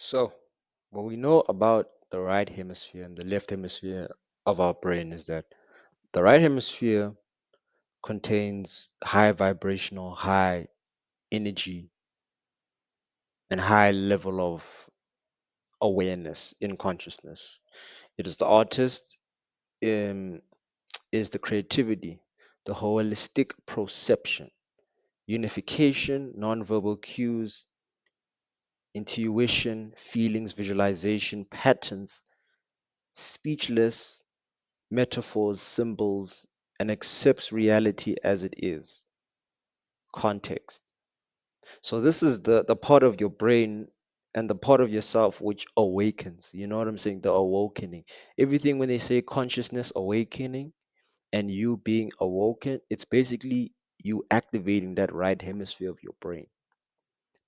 So, what we know about the right hemisphere and the left hemisphere of our brain is that the right hemisphere contains high vibrational, high energy, and high level of awareness in consciousness. It is the artist, um, is the creativity, the holistic perception, unification, nonverbal cues, intuition, feelings, visualization, patterns, speechless metaphors, symbols, and accepts reality as it is. Context. So this is the part of your brain and the part of yourself which awakens. You know what I'm saying? The awakening. Everything when they say consciousness awakening and you being awoken, it's basically you activating that right hemisphere of your brain.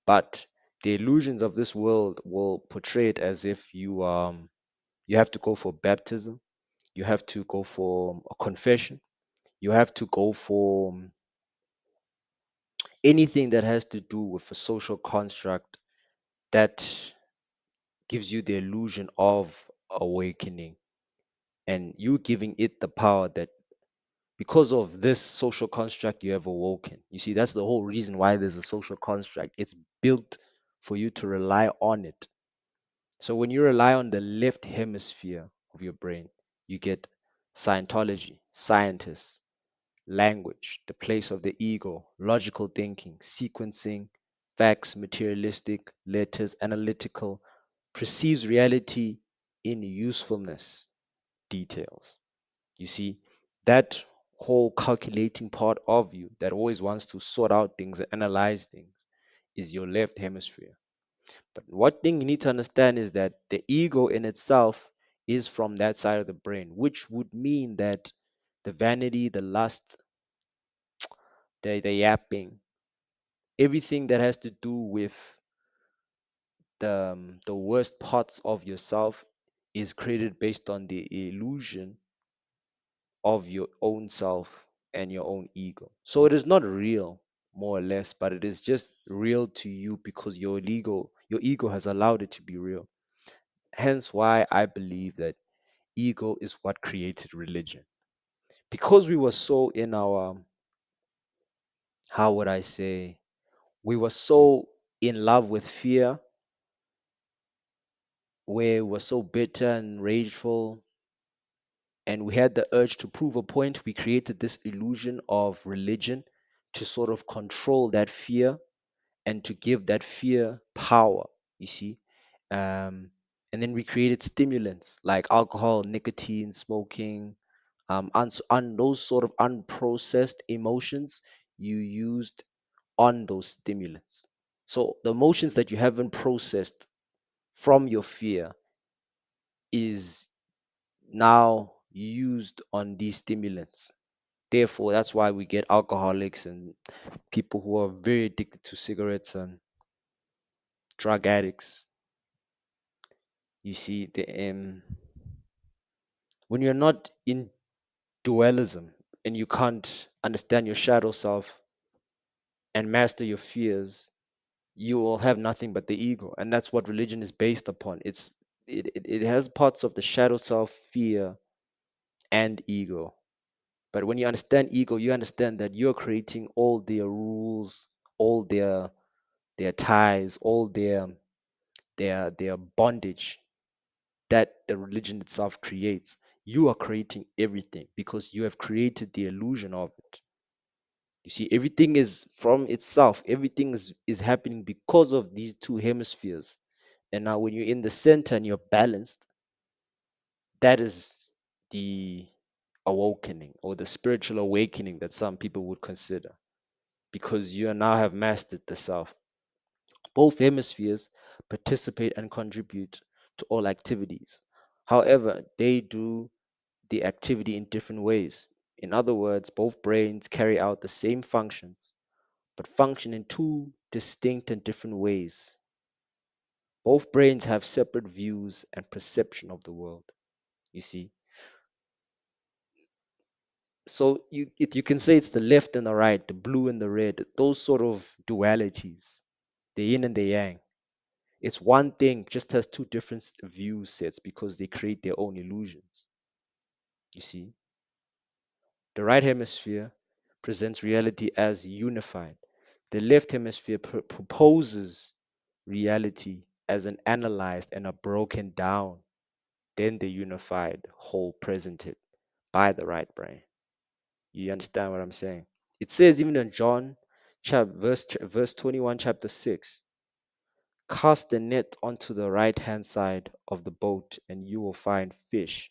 But the illusions of this world will portray it as if you have to go for baptism, you have to go for a confession, you have to go for anything that has to do with a social construct that gives you the illusion of awakening and you giving it the power that because of this social construct you have awoken. You see, that's the whole reason why there's a social construct. It's built for you to rely on it. So when you rely on the left hemisphere of your brain, you get Scientology, scientists, language, the place of the ego, logical thinking, sequencing, facts, materialistic, letters, analytical, perceives reality in usefulness, details. You see, that whole calculating part of you that always wants to sort out things and analyze things is your left hemisphere. But what thing you need to understand is that the ego in itself is from that side of the brain, which would mean that the vanity, the lust, the yapping, everything that has to do with the worst parts of yourself is created based on the illusion of your own self and your own ego. So it is not real, more or less, but it is just real to you because your ego has allowed it to be real. Hence why I believe that ego is what created religion. Because we were so in our, how would I say, we were so in love with fear, where we were so bitter and rageful, and we had the urge to prove a point, we created this illusion of religion to sort of control that fear and to give that fear power, you see. Um, and then we created stimulants like alcohol, nicotine, smoking, those sort of unprocessed emotions you used on those stimulants. So the emotions that you haven't processed from your fear is now used on these stimulants. Therefore, that's why we get alcoholics and people who are very addicted to cigarettes and drug addicts. You see, when you're not in dualism and you can't understand your shadow self and master your fears, you will have nothing but the ego. And that's what religion is based upon. It has parts of the shadow self, fear, and ego. But when you understand ego, you understand that you're creating all their rules, all their ties, all their bondage that the religion itself creates. You are creating everything because you have created the illusion of it. You see, everything is from itself, everything is happening because of these two hemispheres. And now when you're in the center and you're balanced, that is the awakening or the spiritual awakening that some people would consider because you now have mastered the self. Both hemispheres participate and contribute to all activities. However, they do the activity in different ways. In other words, both brains carry out the same functions, but function in two distinct and different ways. Both brains have separate views and perception of the world, you see. So you can say it's the left and the right, the blue and the red, those sort of dualities, the yin and the yang. It's one thing, just has two different view sets because they create their own illusions. You see, the right hemisphere presents reality as unified. The left hemisphere proposes reality as an analyzed and a broken down, then the unified whole presented by the right brain. You understand what I'm saying? It says even in John verse 21, chapter 6, cast the net onto the right hand side of the boat and you will find fish.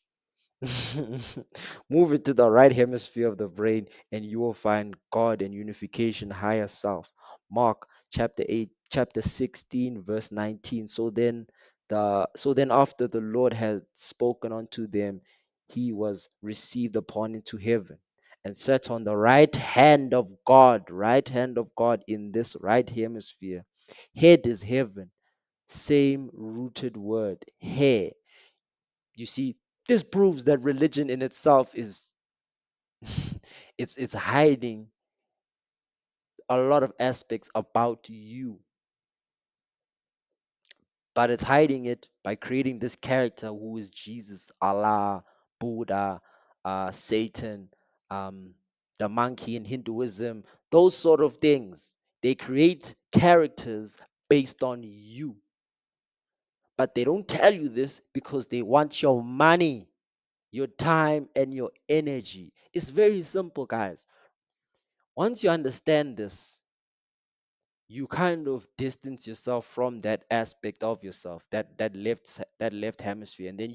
Move it to the right hemisphere of the brain, and you will find God and unification, higher self. Mark chapter 8, chapter 16, verse 19. So then after the Lord had spoken unto them, he was received upon into heaven and sat on the right hand of God in this right hemisphere. Head is heaven, same rooted word, hair. You see, this proves that religion in itself is it's hiding a lot of aspects about you, but it's hiding it by creating this character who is Jesus, Allah, Buddha, Satan, um, the monkey in Hinduism, those sort of things. They create characters based on you, but they don't tell you this because they want your money, your time, and your energy. It's very simple, guys. Once you understand this, you kind of distance yourself from that aspect of yourself, that left hemisphere, and then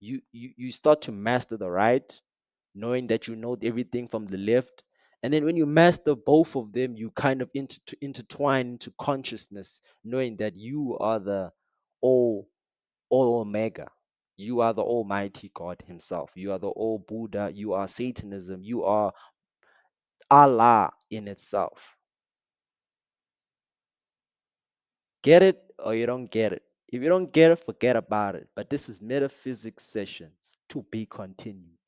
you start to master the right, knowing that you know everything from the left. And then when you master both of them, you kind of intertwine into consciousness, knowing that you are the all all omega. You are the almighty God himself. You are the all Buddha. You are Satanism. You are Allah in itself. Get it or you don't get it. If you don't get it, forget about it. But this is metaphysics sessions to be continued.